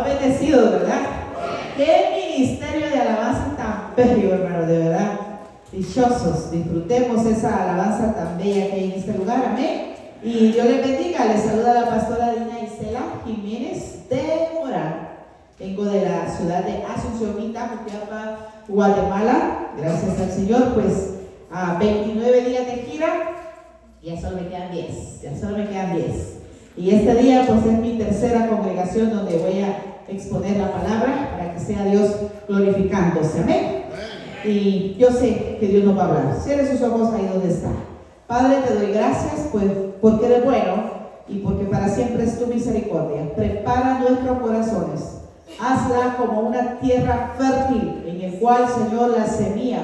Bendecido, ¿verdad? Qué ministerio de alabanza tan bello, hermano, de verdad. Dichosos, disfrutemos esa alabanza tan bella que hay en este lugar, amén. Y Dios les bendiga. Les saluda la pastora Dina Isela Jiménez de Morán. Vengo de la ciudad de Asunción, Jutiapa, Guatemala. Gracias al Señor, pues a 29 días de gira. Ya solo me quedan 10. Y este día pues es mi tercera congregación donde voy a exponer la palabra para que sea Dios glorificándose, amén. Y yo sé que Dios nos va a hablar. Cierre sus ojos ahí donde está. Padre, te doy gracias pues, porque eres bueno y porque para siempre es tu misericordia. Prepara nuestros corazones. Hazla como una tierra fértil en el cual, Señor, la semilla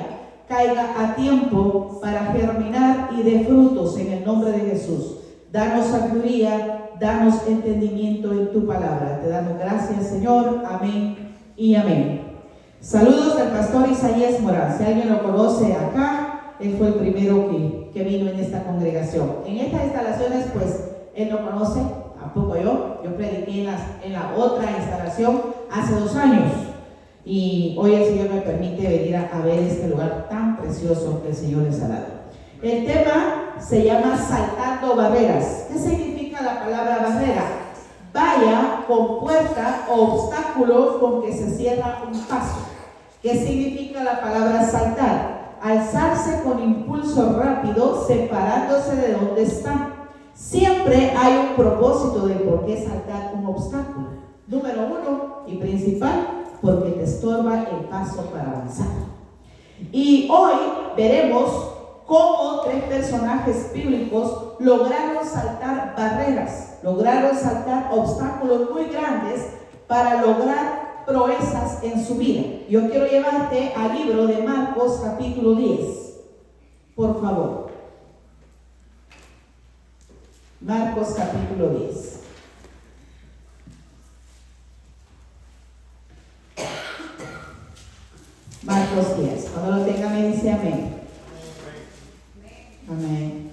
caiga a tiempo para germinar y dé frutos en el nombre de Jesús. Danos sabiduría, danos entendimiento en tu palabra. Te damos gracias, Señor. Amén y amén. Saludos del pastor Isaías Morán. Si alguien lo conoce acá, él fue el primero que vino en esta congregación. En estas instalaciones, pues, él lo conoce, tampoco yo. Yo prediqué en la otra instalación hace 2 años. Y hoy el Señor me permite venir a ver este lugar tan precioso que el Señor les ha dado. El tema se llama saltando barreras. ¿Qué significa la palabra barrera? Valla con puerta o obstáculo con que se cierra un paso. ¿Qué significa la palabra saltar? Alzarse con impulso rápido, separándose de donde está. Siempre hay un propósito de por qué saltar un obstáculo. Número 1 y principal, porque te estorba el paso para avanzar. Y hoy veremos cómo 3 personajes bíblicos lograron saltar barreras, lograron saltar obstáculos muy grandes para lograr proezas en su vida. Yo quiero llevarte al libro de Marcos capítulo 10, por favor. Marcos capítulo 10. Marcos 10. Cuando lo tenga me dice amén. Amén.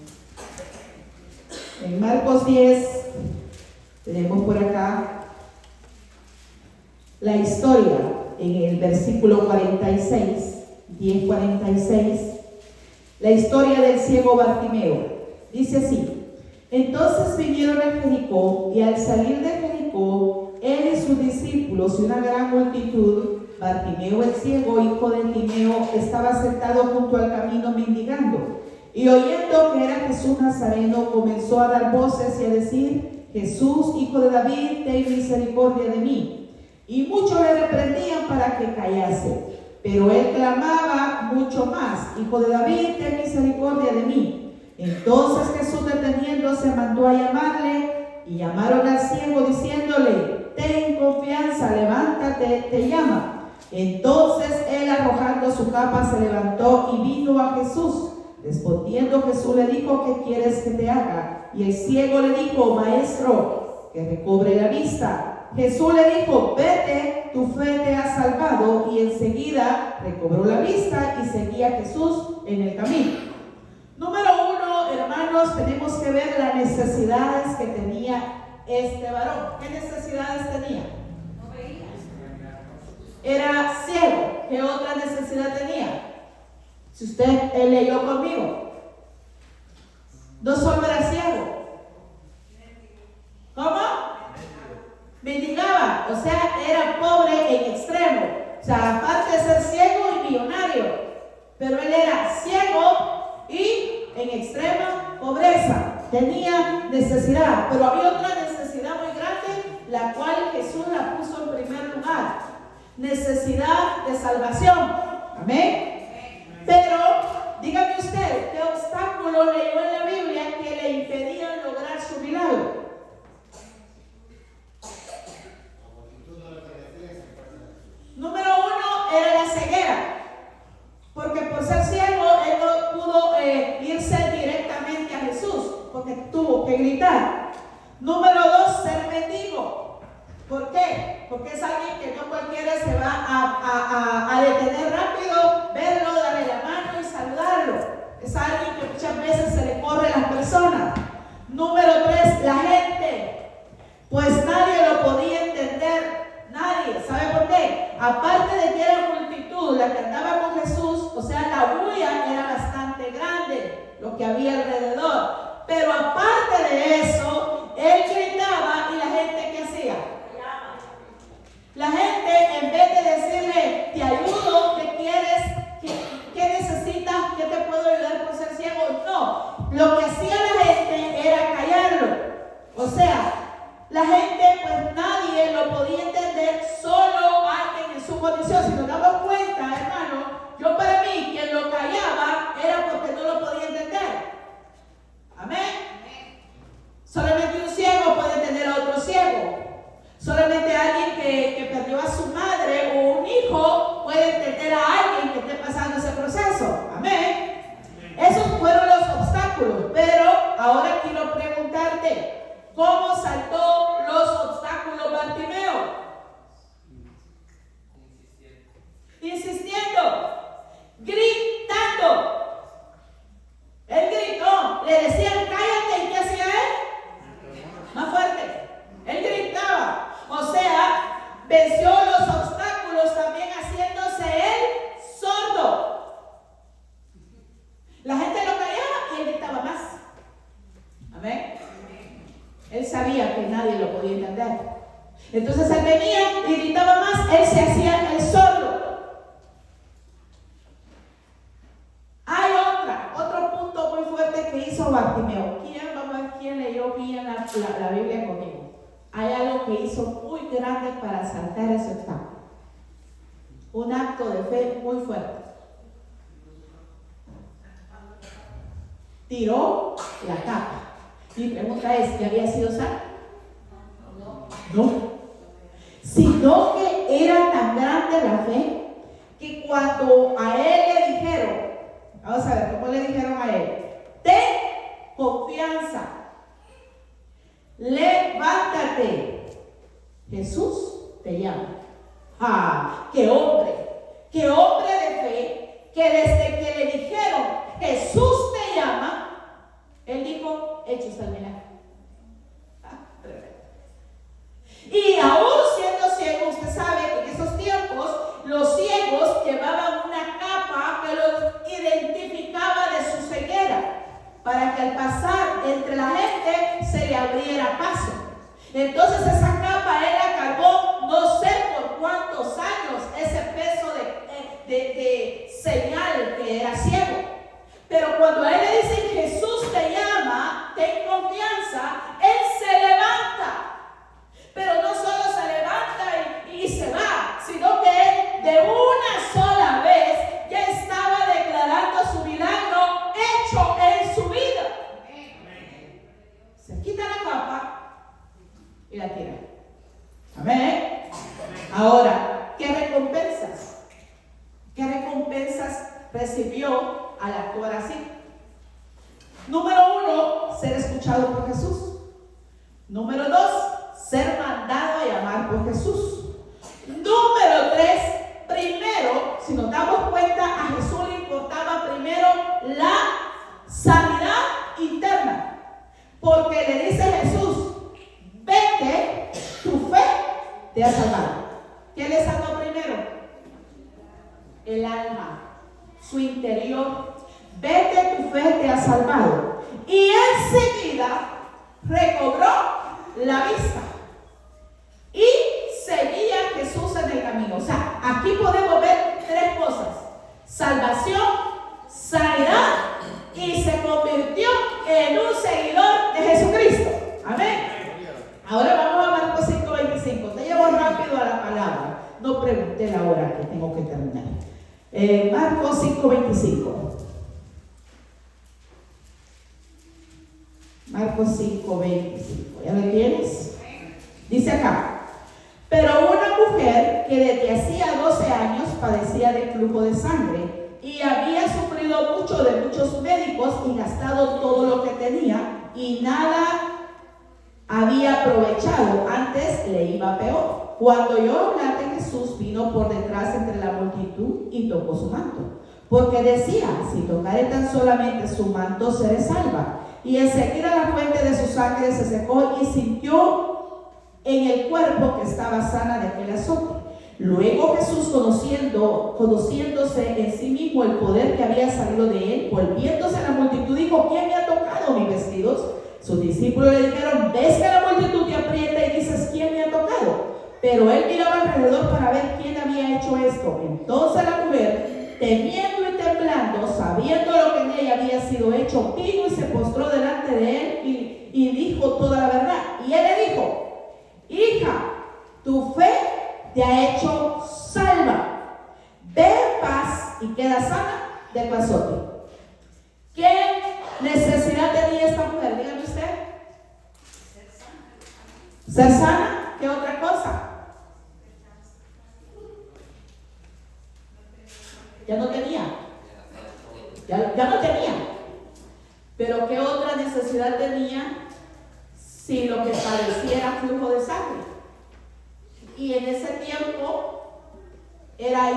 En Marcos 10 tenemos por acá la historia en el versículo 46, 10:46, la historia del ciego Bartimeo. Dice así: entonces vinieron a Jericó, y al salir de Jericó, él y sus discípulos y una gran multitud, Bartimeo el ciego, hijo de Timeo, estaba sentado junto al camino mendigando. Y oyendo que era Jesús Nazareno, comenzó a dar voces y a decir: Jesús, hijo de David, ten misericordia de mí. Y muchos le reprendían para que callase. Pero él clamaba mucho más: Hijo de David, ten misericordia de mí. Entonces Jesús, deteniéndose, mandó a llamarle, y llamaron al ciego diciéndole: ten confianza, levántate, te llama. Entonces él, arrojando su capa, se levantó y vino a Jesús. Respondiendo Jesús le dijo: ¿qué quieres que te haga? Y el ciego le dijo: Maestro, que recobre la vista. Jesús le dijo: vete, tu fe te ha salvado. Y enseguida recobró la vista y seguía a Jesús en el camino. Número 1, hermanos, tenemos que ver las necesidades que tenía este varón. ¿Qué necesidades tenía? No veía. Era ciego. ¿Qué otra necesidad tenía? Si usted leyó conmigo, no solo era ciego. ¿Cómo? Mendigaba, o sea, era pobre en extremo. O sea, aparte de ser ciego y millonario, pero él era ciego y en extrema pobreza. Tenía necesidad, pero había otra necesidad muy grande, la cual Jesús la puso en primer lugar: necesidad de salvación. Amén. Pero, dígame usted, ¿qué obstáculo leyó en la Biblia que le impedían lograr su milagro? Número 1 era la ceguera, porque por ser ciego él no pudo irse directamente a Jesús, porque tuvo que gritar. Número 2, ser mendigo. ¿Por qué? Porque es alguien que no cualquiera se va a detener rápido, verlo, darle la mano y saludarlo. Es alguien que muchas veces se le corre a las personas. Número 3, la gente. Pues nadie lo podía entender, venció los obstáculos también haciéndose él sordo. La gente lo callaba y él gritaba más. Amén. Él sabía que nadie lo podía entender. Entonces él venía y gritaba más, él se hacía el sordo. Hay otro punto muy fuerte que hizo Bartimeo. Vamos a ver quién leyó bien la Biblia conmigo. Hay algo que hizo muy grande para saltar ese obstáculo. Un acto de fe muy fuerte. Tiró la capa. Mi pregunta es, ¿ya había sido sano? No. Sino que era tan grande la fe que cuando a él le dijeron, vamos a ver cómo le dijeron a él, ten confianza, levántate, Jesús te llama. ¡Qué hombre de fe! Que desde que le dijeron Jesús te llama, él dijo, hecho está el milagro. Y aún siendo ciego, usted sabe que en esos tiempos los ciegos llevaban una capa que los identificaba de su ceguera, para que al pasar entre la gente se le abriera paso. Entonces esa capa él la cargó no sé por cuántos años, ese peso de señal que era ciego. Pero cuando a él le dicen Jesús te llama, ten confianza, él se levanta. Pero no solo se levanta y se va, sino que él de una sola vez ya estaba declarando su milagro hecho en su vida. Se quita la capa y la tira. Amén. Ahora, ¿qué recompensas? ¿Qué recompensas recibió al actuar así? Número 1, ser escuchado por Jesús. Número 2, ser mandado a llamar por Jesús. Número 3, primero, si nos damos cuenta, a Jesús le importaba primero la sanidad interna. Porque le dice Jesús, vete, tu fe te ha salvado. ¿Qué le salvó primero? El alma, su interior. Vete, tu fe te ha salvado. Y enseguida recobró la vista y seguía a Jesús en el camino. O sea, aquí podemos ver tres cosas: salvación, sanidad, y se convirtió en un seguidor de Jesucristo. Amén. Ahora vamos a Marcos 5:25. Te llevo rápido a la palabra. No pregunté la hora que tengo que terminar. Marcos 5:25. Marcos 5:25. ¿Ya lo tienes? Dice acá: pero una mujer que desde hacía 12 años padecía de flujo de sangre y había sufrido mucho de muchos médicos y gastado todo lo que tenía y nada había aprovechado, antes le iba peor. Cuando oyó hablar de Jesús, vino por detrás entre la multitud y tocó su manto, porque decía: si tocare tan solamente su manto, seré salva. Y enseguida la fuente de su sangre se secó y sintió en el cuerpo que estaba sana de aquel azote. Luego Jesús, conociéndose en sí mismo el poder que había salido de él, volviéndose a la multitud, dijo: ¿quién me ha tocado mis vestidos? Sus discípulos le dijeron: ¿ves que la multitud te aprieta y dices: ¿quién me ha tocado? Pero él miraba alrededor para ver quién había hecho esto. Entonces la mujer, temiendo y temblando, sabiendo lo que en ella había sido hecho, vino y se postró delante de él y dijo toda la verdad. Y él le dijo: hija, tu fe te ha hecho salva. Ve en paz y queda sana de tu azote. ¿Qué necesidad tenía esta mujer? Dígame usted. Ser sana. ¿Qué otra cosa? Ya no tenía. Ya no tenía. Pero ¿qué otra necesidad tenía si lo que padeciera flujo de sangre? Y en ese tiempo era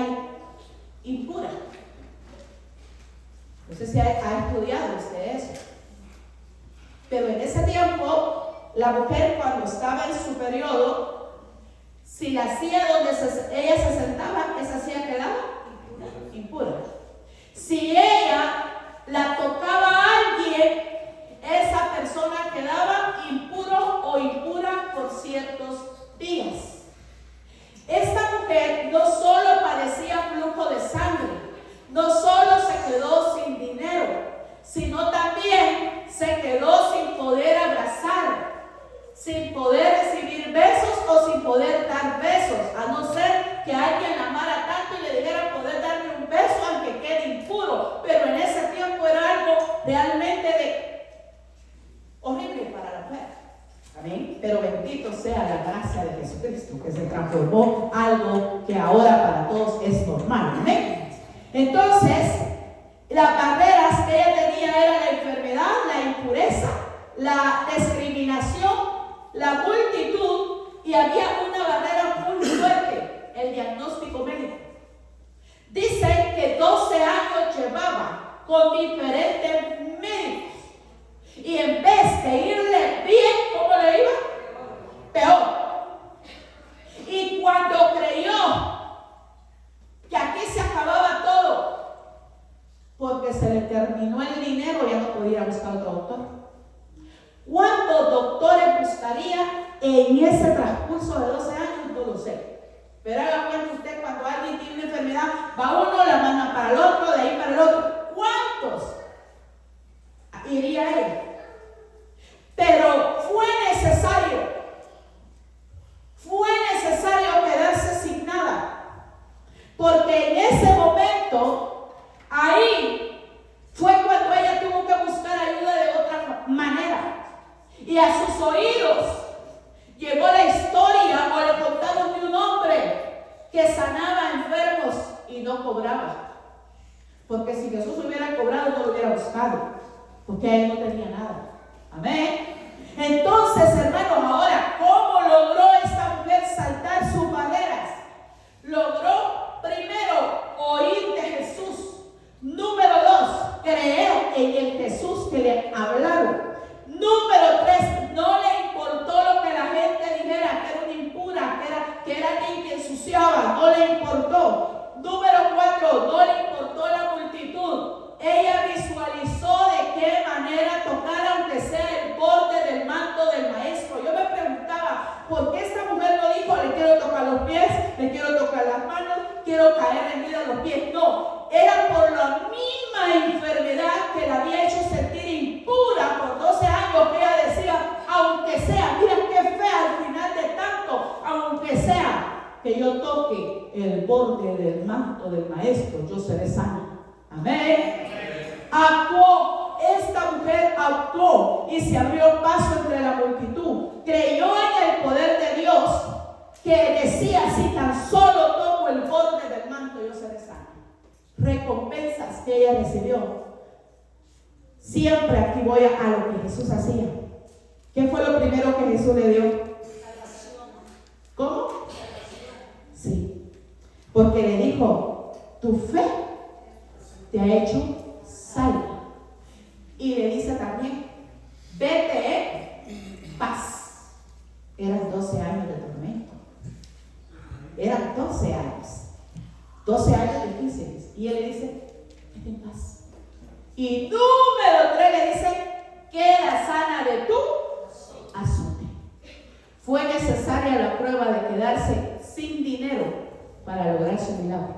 impura. No sé si ha estudiado usted eso. Pero en ese tiempo, la mujer, cuando estaba en su periodo, Si la silla donde ella se sentaba, esa silla quedaba impura. Si ella la tocaba a alguien, esa persona quedaba impuro o impura por ciertos días. Esta mujer no solo padecía flujo de sangre, no solo se quedó sin dinero, sino también se quedó sin poder abrazar, sin poder recibir besos o sin poder dar besos, a no ser que alguien la amara tanto y le dijera poder darle un beso aunque quede impuro. Pero en ese tiempo era algo realmente horrible para la mujer. Amén. Pero bendito sea la gracia de Jesucristo, que se transformó algo que ahora para todos es normal. Amén. Entonces, las barreras que ella tenía era la enfermedad, la impureza, la discriminación, la multitud, y había una barrera muy fuerte, el diagnóstico médico. Dicen que 12 años llevaba con diferentes médicos, y en vez de irle bien, ¿cómo le iba? Peor. Y cuando creyó que aquí se acababa todo, porque se le terminó el dinero, ya no podía buscar otro doctor. ¿Cuántos doctores buscaría en ese transcurso de 12 años? No lo sé. Pero haga cuenta usted, cuando alguien tiene una enfermedad, va uno, la manda para el otro, de ahí para el otro. ¿Cuántos iría él? Pero fue necesario quedarse sin nada, porque en ese momento, ahí fue cuando ella tuvo que buscar ayuda de otra manera. Y a sus oídos llegó la historia, o le contaron de un hombre que sanaba enfermos y no cobraba. Porque si Jesús hubiera cobrado, no lo hubiera buscado, porque él no tenía nada. Amén. Entonces, hermanos, ahora, ¿cómo logró esta mujer saltar sus barreras? Logró, primero, oír de Jesús. Número 2, creer en el Jesús que le hablaron. Número 3, no le importó lo que la gente dijera, que era una impura, que era alguien que ensuciaba, no le importó. Número 4, no le importó la multitud. Ella visualizó de qué manera tocar, aunque sea el borde del manto del maestro. Yo me preguntaba, ¿por qué esta mujer no dijo, le quiero tocar los pies, le quiero tocar las manos, quiero caer en vida a los pies? No, era por la misma enfermedad que la había hecho sentir impura por 12 años, que ella decía, aunque sea, mira qué fea al final de tanto, aunque sea que yo toque el borde del manto del maestro, yo seré sana. Amén. Actuó, esta mujer actuó y se abrió paso entre la multitud. Creyó en el poder de Dios, que decía, si tan solo toco el borde del manto, yo seré sana. Recompensas que ella recibió. Siempre aquí voy a lo que Jesús hacía. ¿Qué fue lo primero que Jesús le dio? ¿Cómo? Sí. Porque le dijo, tu fe te ha hecho salva. Y le dice también, vete en paz. Eran 12 años de tormento. Eran 12 años. 12 años difíciles. Y él le dice, vete en paz. Y número 3 le dice, queda sana de tu azote. Fue necesaria la prueba de quedarse sin dinero para lograr su milagro.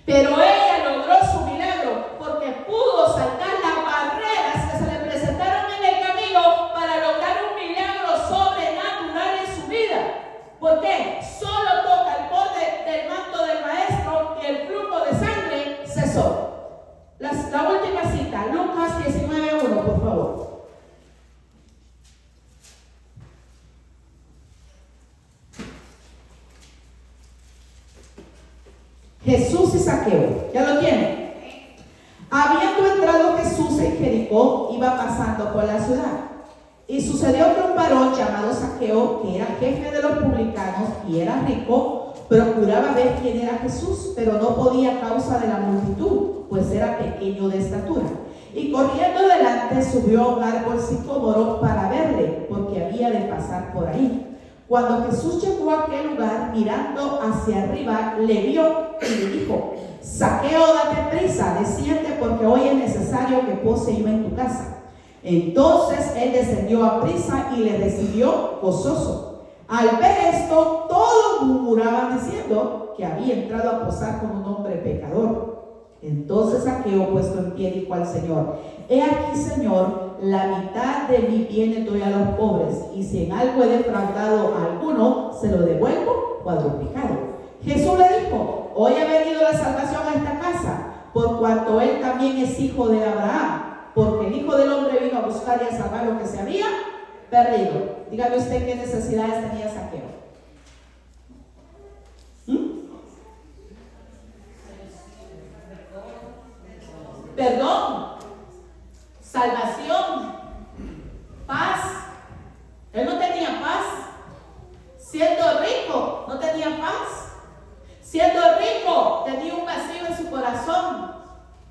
Pero ella logró su milagro porque pudo saltar las barreras que se le presentaron en el camino para lograr un milagro sobrenatural en su vida. ¿Por qué? Solo toca el borde del manto del maestro y el flujo de sangre cesó. La última cita, Lucas 19:1, por favor. Jesús y Zaqueo, ¿ya lo tienen? Habiendo entrado Jesús en Jericó, iba pasando por la ciudad. Y sucedió que un varón llamado Zaqueo, que era jefe de los publicanos y era rico, procuraba ver quién era Jesús, pero no podía a causa de la multitud, pues era pequeño de estatura. Y corriendo delante subió a un árbol sicómoro para verle, porque había de pasar por ahí. Cuando Jesús llegó a aquel lugar, mirando hacia arriba, le vio y le dijo: Zaqueo, date prisa, desciende, porque hoy es necesario que pose yo en tu casa. Entonces él descendió a prisa y le recibió gozoso. Al ver esto, todos murmuraban diciendo que había entrado a posar con un hombre pecador. Entonces Zaqueo, puesto en pie, dijo al Señor: He aquí, Señor, la mitad de mi bien doy a los pobres, y si en algo he defraudado a alguno, se lo devuelvo cuadruplicado. Jesús le dijo: Hoy ha venido la salvación a esta casa, por cuanto él también es hijo de Abraham, porque el Hijo del Hombre vino a buscar y a salvar lo que se había perdido. Dígame usted qué necesidades tenía Zaqueo. Perdón, salvación, paz. Él no tenía paz. Siendo rico, no tenía paz. Siendo rico, tenía un vacío en su corazón.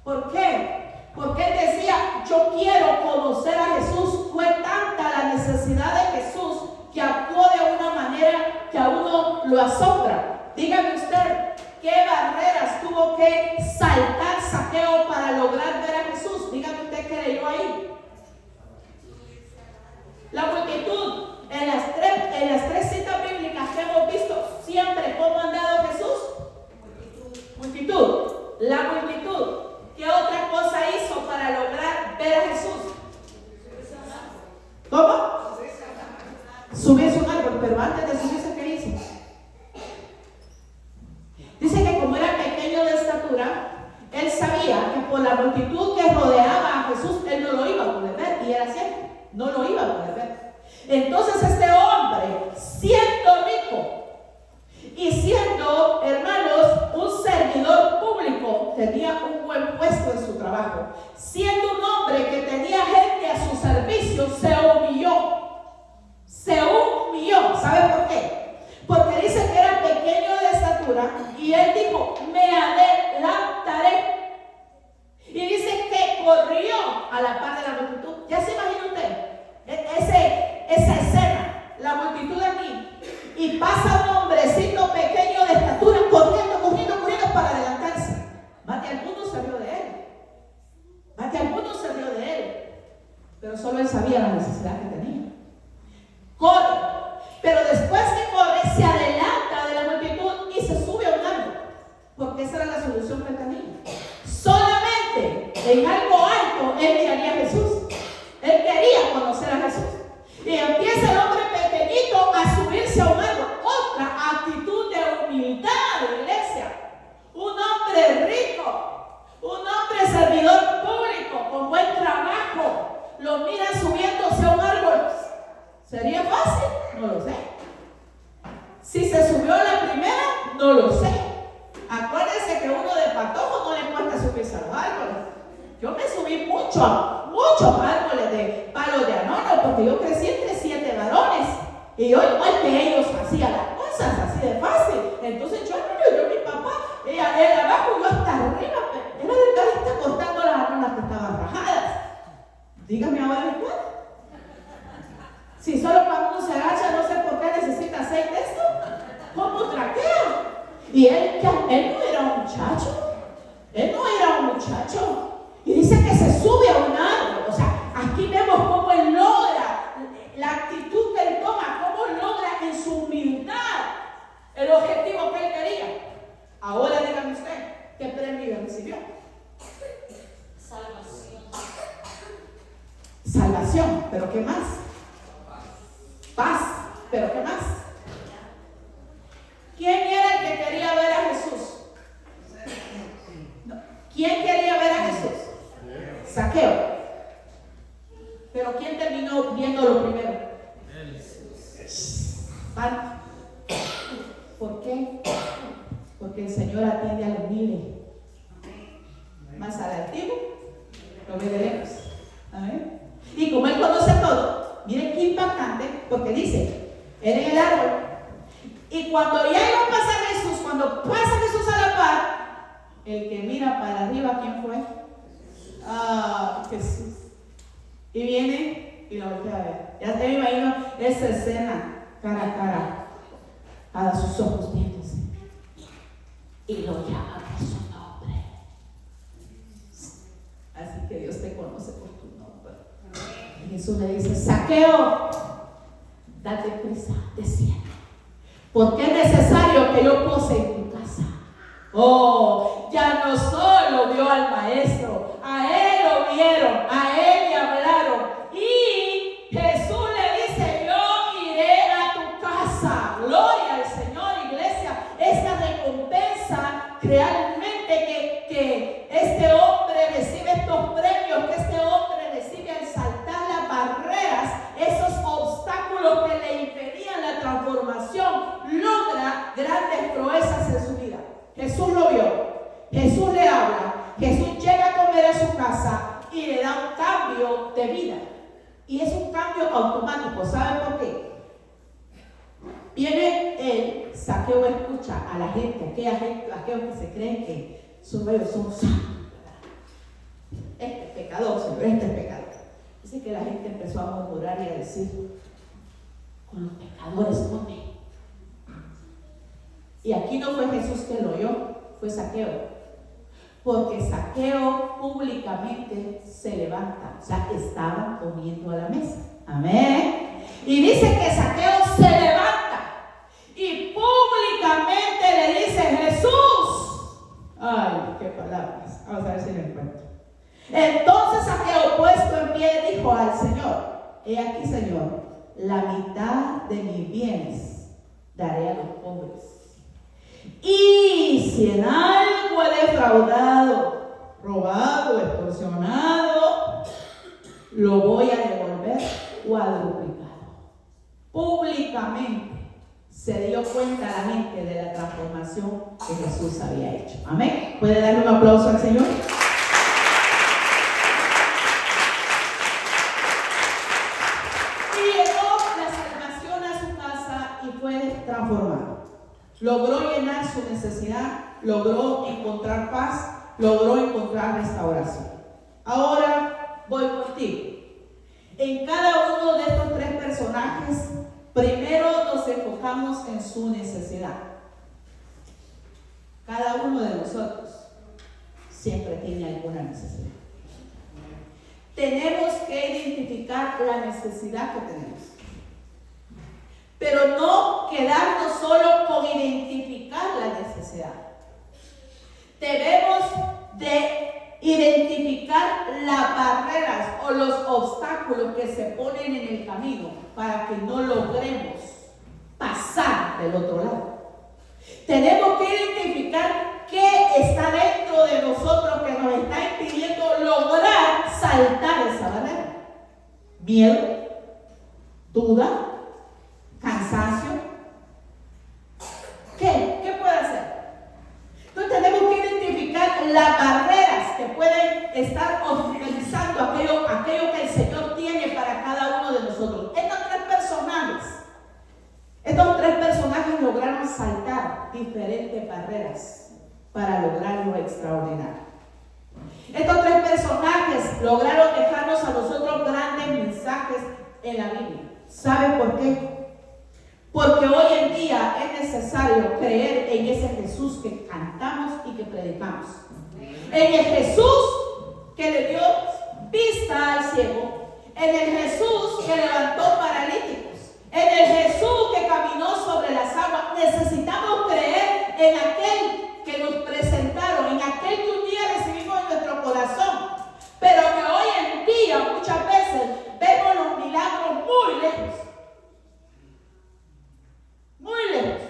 ¿Por qué? Porque él decía: yo quiero conocer a Jesús. Fue tanta la necesidad de Jesús que actuó de una manera que a uno lo asombra. Dígame usted, ¿qué barreras tuvo que saltar Zaqueo para lograr ver a Jesús? Dígame usted qué leyó ahí. La multitud. En las tres citas bíblicas que hemos visto siempre, ¿cómo ha andado Jesús? Multitud. La multitud. ¿Qué otra cosa hizo para lograr ver a Jesús? ¿Cómo? Subirse a un árbol, pero antes de subirse, ¿qué hizo? Dice que como era pequeño de estatura, él sabía que por la multitud que rodeaba a Jesús, él no lo iba a poder ver, y era cierto, no lo iba a poder ver. Entonces este hombre, siendo rico y siendo, hermanos, un servidor público, tenía un buen puesto en su trabajo, siendo un hombre que tenía gente a su servicio, se humilló. ¿Sabe por qué? Porque dice que era pequeño de estatura y él dijo: me adelantaré. Y dice que corrió a la par de la multitud. ¿Ya se imagina usted esa escena? La multitud aquí, y pasa un hombrecito pequeño de estatura corriendo para adelantarse. Más de algunos se rió de él, pero solo él sabía la necesidad que tenía. Corre, pero después que corre se adelanta de la multitud y se sube a un árbol, porque esa era la solución que tenía. Solamente en algo alto él miraría a Jesús. Él quería conocer a Jesús. Y empieza el hombre pequeñito a subirse a un árbol. Otra actitud de humildad, iglesia. Un hombre rico, un hombre servidor público, con buen trabajo, lo mira subiéndose a un árbol. ¿Sería fácil? No lo sé. Si se subió a la primera, no lo sé. Acuérdense que uno de patojo no le cuesta subirse a los árboles. Yo me subí muchos árboles de palos de anono, porque yo crecí entre 7 varones. Y yo, igual que ellos, hacía las cosas así de fácil. Entonces yo, mi papá, él abajo, yo hasta arriba, era de carita cortando las anonas que estaban rajadas. Dígame ahora el cuál. Si solo cuando uno se agacha, no sé por qué necesita aceite esto. ¿Cómo traquea? Y él no era un muchacho. Y dice que se sube a un árbol. O sea, aquí vemos cómo él logra, la actitud que él toma, cómo logra en su humildad el objetivo que él quería. Ahora dígame usted, ¿qué premio recibió? Salvación, pero ¿qué más? Paz, pero ¿qué más? ¿Quién era el que quería ver a Jesús? ¿Quién quería ver a Jesús? Zaqueo. Pero ¿quién terminó viéndolo primero? ¿Por qué? Porque el Señor atiende al humilde. Más al altivo lo ve de lejos. Amén. Y como él conoce todo, miren qué impactante, porque dice, él en el árbol. Y cuando ya iba a pasar Jesús, cuando pasa Jesús a la par, el que mira para arriba, ¿quién fue? Jesús. Y viene y lo voltea a ver. Ya te me imagino esa escena. cara a cara, a sus ojos viéndose, y lo llama por su nombre. Así que Dios te conoce por tu nombre. Y Jesús le dice: Zaqueo, date prisa, desciende, porque es necesario que yo pose en tu casa. Oh, ya no solo vio al maestro, a él lo vieron, a él le hablaron. Y Jesús le dice: yo iré a tu casa. Gloria al Señor, iglesia. Esta recompensa realmente que este hombre recibe, estos premios que este hombre recibe al saltar las barreras, esos obstáculos que le impedían la transformación, logra grandes proezas en su vida. Jesús lo vio, Jesús le habla, Jesús llega a comer a su casa y le da un cambio de vida. Y es un cambio automático. ¿Saben por qué? Viene el Zaqueo, escucha a la gente, aquellos que se creen que son santos. Este es pecador, Señor, este es pecador. Dice que la gente empezó a murmurar y a decir: con los pecadores come. Y aquí no fue Jesús que lo oyó, fue Zaqueo. Porque Zaqueo públicamente se levanta, o sea, estaba comiendo a la mesa. Amén. Y dice que Zaqueo se levanta y públicamente le dice: Jesús. Ay, qué palabras. Vamos a ver si lo encuentro. Entonces Zaqueo, puesto en pie, dijo al Señor: he aquí, Señor, la mitad de mis bienes daré a los pobres. Y si en algo he defraudado, robado, extorsionado, lo voy a devolver cuadruplicado. Públicamente se dio cuenta la gente de la transformación que Jesús había hecho. Amén. ¿Puede darle un aplauso al Señor? Y llegó la salvación a su casa y fue transformado. Logró llenar su necesidad, logró encontrar paz, logró encontrar restauración. Ahora voy contigo. En cada uno de estos tres personajes, primero nos enfocamos en su necesidad. Cada uno de nosotros siempre tiene alguna necesidad. Tenemos que identificar la necesidad que tenemos. Pero no quedarnos solo con identificar la necesidad. Debemos de identificar las barreras o los obstáculos que se ponen en el camino para que no logremos pasar del otro lado. Tenemos que identificar qué está dentro de nosotros que nos está impidiendo lograr saltar esa barrera. Miedo, duda, cansancio. ¿Qué puede hacer? Entonces tenemos que identificar las barreras que pueden estar obstaculizando aquello que el Señor tiene para cada uno de nosotros. Estos tres personajes lograron saltar diferentes barreras para lograr lo extraordinario. Estos tres personajes lograron dejarnos a nosotros grandes mensajes en la Biblia. ¿Saben por qué? Porque hoy en día es necesario creer en ese Jesús que cantamos y que predicamos. En el Jesús que le dio vista al ciego. En el Jesús que levantó paralíticos. En el Jesús que caminó sobre las aguas. Necesitamos creer en aquel que nos presentaron, en aquel que un día recibimos en nuestro corazón. Pero que hoy en día muchas veces vemos los milagros muy lejos. Muy lejos.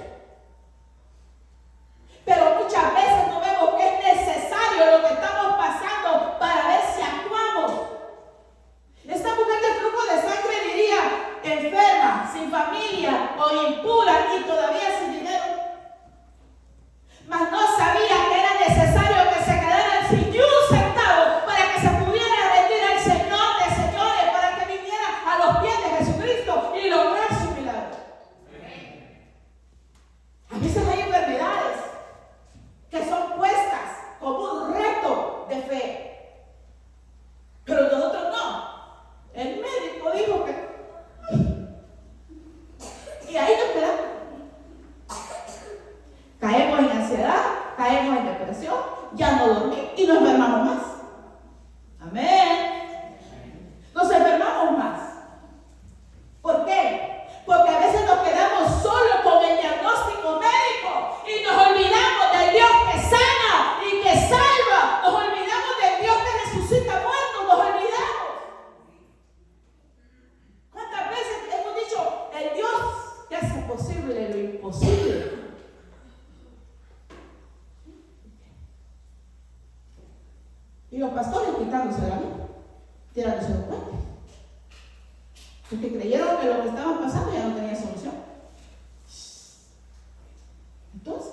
Pero muchas veces no vemos que es necesario lo que estamos pasando para ver si actuamos. Esta mujer de flujo de sangre diría enferma, sin familia o impura y todavía sin caemos en ansiedad, caemos en depresión, ya no dormimos y nos enfermamos más. Amén. Nos enfermamos más. ¿Por qué? Porque a veces nos quedamos solo con el diagnóstico médico y nos olvidamos del Dios que sana y que salva. Nos olvidamos del Dios que resucita muertos. Nos olvidamos. ¿Cuántas veces hemos dicho el Dios que hace posible lo imposible? Y los pastores quitándose la vida, tirándose los puentes. Porque creyeron que lo que estaba pasando ya no tenía solución. Entonces,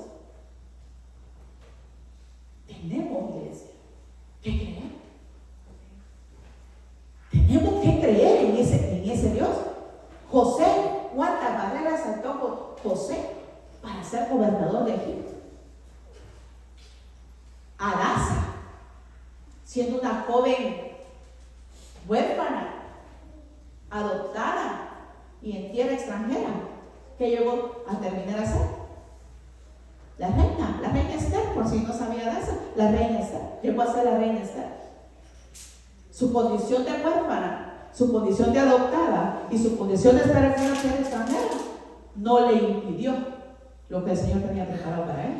tenemos, iglesia, que creer. Tenemos que creer en ese Dios. José, ¿cuántas barreras saltó José para ser gobernador de Egipto? Adasa, siendo una joven huérfana, adoptada y en tierra extranjera, que llegó a terminar a ser la reina Esther, por si no sabía de eso, la reina Esther, llegó a ser la reina Esther. Su condición de huérfana, su condición de adoptada y su condición de estar en una tierra extranjera no le impidió lo que el Señor tenía preparado para él.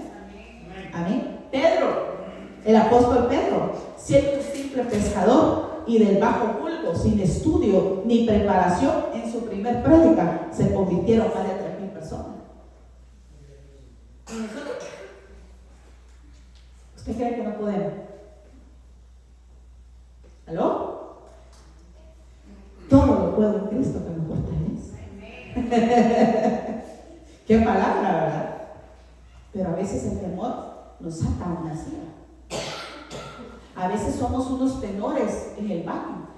Amén. Pedro, el apóstol Pedro, siendo un simple pescador y del bajo vulgo, sin estudio ni preparación, en su primer prédica se convirtieron más de 3,000 personas. ¿Y nosotros? ¿Usted cree que no podemos? ¿Aló? Todo lo puedo en Cristo que me fortalece. Qué palabra, ¿verdad? Pero a veces el temor nos ata a una silla. A veces somos unos tenores en el baño,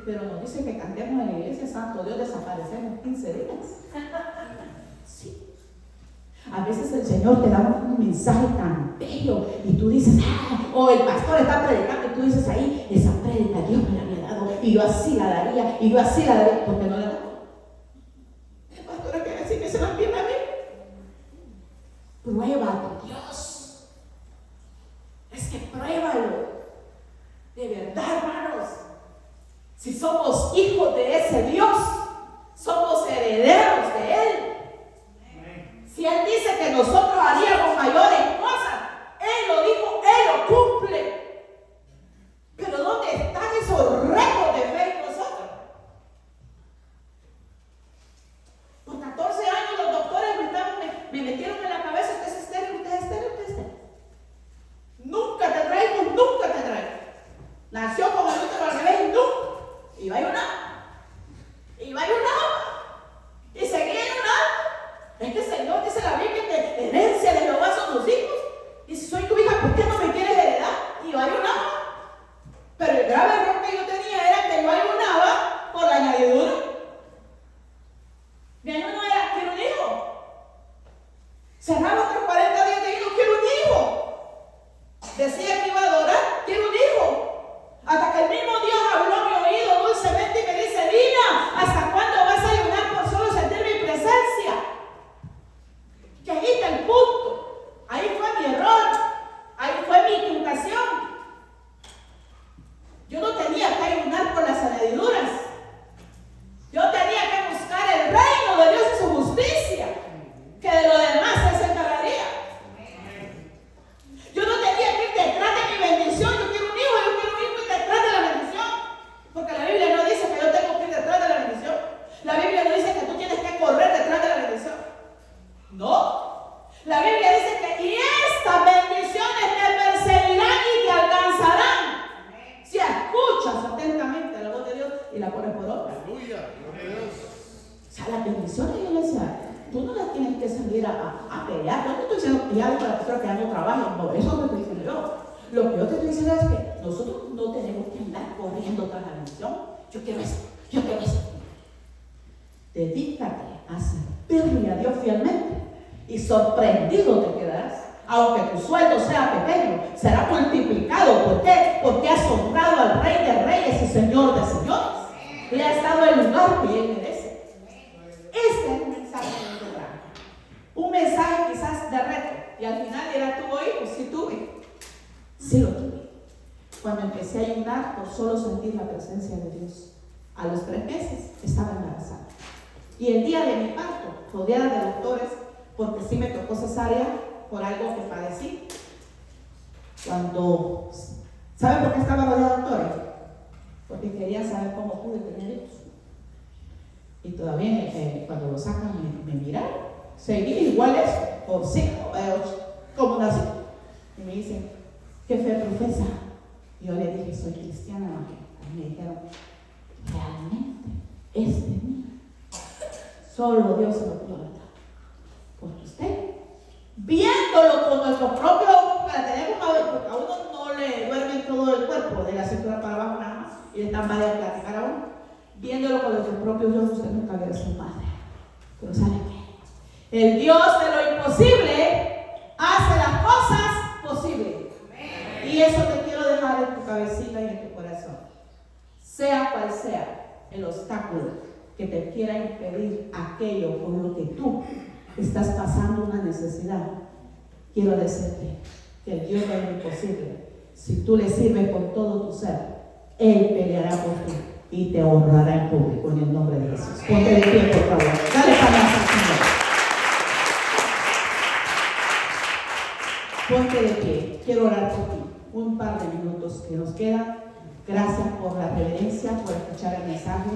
pero nos dice que cantemos en la iglesia Santo Dios, desaparecemos 15 días. Sí. A veces el Señor te da un mensaje tan bello y tú dices, o el pastor está predicando y tú dices ahí, esa predica Dios me la había dado y yo así la daría, y yo así la daría, porque no la da. El pastor quiere decir que se la tiene a mí. Prueba a tu Dios. Es que pruébalo. De verdad, hermanos. Si somos hijos de ese Dios, somos herederos de Él. Si Él dice que nosotros haríamos mayores cosas, Él lo dijo, Él lo cumple. Pero ¿dónde están esos retos de fe en nosotros? Por 14 años los doctores me metieron en la cabeza, usted es estéril, usted es estéril, usted es estéril. Nunca te traigo, nunca te traigo. Nació con el útero al revés, nunca. Y va a ir y seguía en una. Es que el Señor dice la Biblia que herencia de Jehová son los hijos. Y si soy tu hija, ¿por qué no me quieres heredar? Y yo ayunaba. Pero el grave error que yo tenía era que yo ayunaba por la añadidura. Mi ayuno era, quiero un hijo. Cerraba otros 40 días de hijos, quiero un hijo. Decía que iba a adorar, quiero un hijo. Hasta que el mismo Dios habló a mi oído dulcemente y me dice, Dina, ¿hasta cuándo vas a ayunar por solo sentir mi presencia? Que ahí está el punto. Ahí fue mi error. Ahí fue mi equivocación. Yo no tenía que ayunar por las añadiduras. Yo tenía que buscar el reino de Dios y su justicia, que de lo demás Él se encargaría. Yo no tenía que ir detrás de mi bendición. Yo quiero un hijo y detrás de la bendición. Porque la Biblia no dice que yo tengo que ir detrás de la bendición. La Biblia no dice que tú tienes que correr detrás de la bendición. No. La Biblia dice que y estas bendiciones te perseguirán y te alcanzarán. Si escuchas atentamente la voz de Dios y la pones por obra. Aleluya. O sea, las bendiciones, iglesia, tú no las tienes que salir a pelear. Yo no estoy diciendo que ya para que ya no trabajen, no, eso no estoy diciendo yo. Lo que yo te estoy diciendo es que nosotros no tenemos que andar corriendo tras la bendición. Yo quiero eso, yo quiero eso. Dedícate a servirle a Dios fielmente y sorprendido te quedarás. Aunque tu sueldo sea pequeño, será multiplicado. ¿Por qué? Porque has honrado al Rey de Reyes y Señor de Señores. Le has dado el lugar que Él merece. Este es un mensaje de un mensaje quizás de reto. Y al final era tuvo hijos, sí tuve. Sí lo tuve. Cuando empecé a ayunar por solo sentir la presencia de Dios. A los 3 meses estaba embarazada. Y el día de mi parto, rodeada de doctores, porque sí me tocó cesárea por algo que padecí. ¿Saben por qué estaba rodeada de doctores? Porque quería saber cómo pude tener hijos. Y todavía cuando lo sacan me miraron. Seguí iguales por 5, 8, como nací. Y me dicen, ¿qué fe profesa? Y yo le dije, soy cristiana. Y me dijeron, realmente es de mí. Solo Dios se lo pudo dar. Porque usted, viéndolo con nuestro propio ojo, para tener porque a uno no le duerme todo el cuerpo, de la cintura para abajo nada más, y le dan a platicar a uno. Viéndolo con nuestros propios ojos, usted nunca hubiera sido madre. Pero ¿sabe qué? El Dios de lo imposible hace las cosas posibles. Y eso te quiero dejar en tu cabecita y en tu corazón. Sea cual sea el obstáculo que te quiera impedir aquello por lo que tú estás pasando una necesidad, quiero decirte que el Dios de lo imposible, si tú le sirves con todo tu ser, Él peleará por ti y te honrará en público en el nombre de Jesús. Ponte de pie, por favor. Dale palmas al Señor. Ponte de pie. Quiero orar por ti. Un par de minutos que nos quedan. Gracias por la reverencia, por escuchar el mensaje.